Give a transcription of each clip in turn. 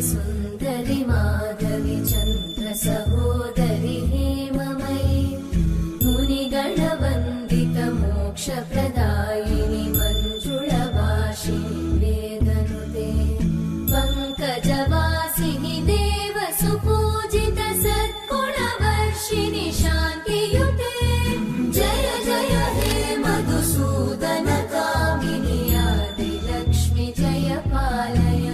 सुन्दरि माधवी चन्द्र सहोदरि हेममयी मुनिगणवन्दित मोक्षप्रदायिनि मञ्जुळभाषिणि वेदनुते पङ्कजवासिनि देवसुपूजित सद्गुणवर्षिणि शान्तियुते जय जय हे मधुसूदन कामिनि आदिलक्ष्मि जय पालय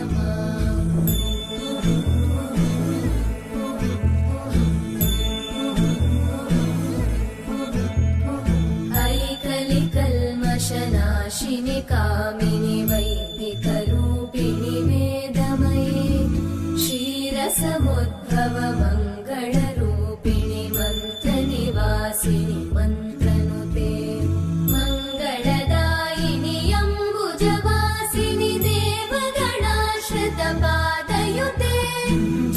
नाशिनि कामिनि वैदिकरूपिणि वेदमये क्षीरसमुद्भव मङ्गलरूपिणि मन्त्रनिवासिनि मन्त्रनुते मङ्गलदायिनि अम्बुजवासिनि देवगणाश्रितपादयुते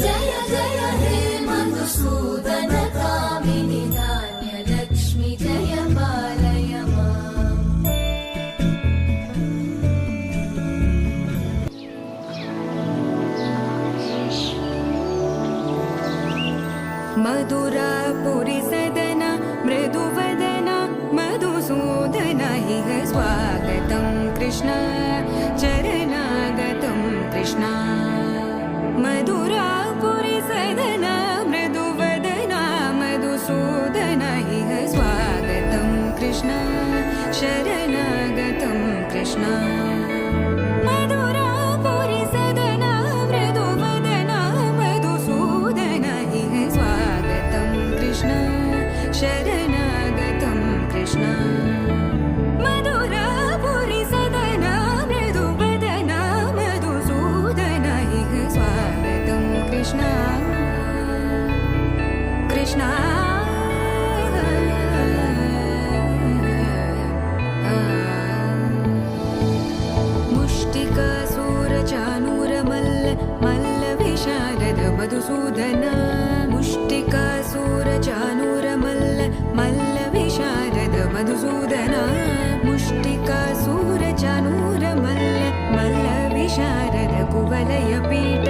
जय जय हे मधुसूदन कामिनि धान्यलक्ष्मि जय पालय मधुरापुरी सदना मृदुवदना मधुसूदन इह स्वागतं कृष्ण चरणागतं कृष्ण मधुरापुरी सदना मृदुवदना मधुसूदन इह स्वागतं कृष्ण शरणागतं कृष्ण मधुरापुरी सदना मृदुवदना मधुसूदन इह स्वागतं कृष्ण शरणागतं कृष्ण मधुरापुरी सदना मृदुवदना मधुसूदन इह स्वागतं कृष्ण कृष्ण मुष्टिकासूरचानूरमल्ल मल्लविशारद मधुसूदन मुष्टिकासूरचानूरमल्ल मल्लविशारद मधुसूदन मुष्टिकासूरचानूरमल्ल मल्लविशारद कुवलयपीठ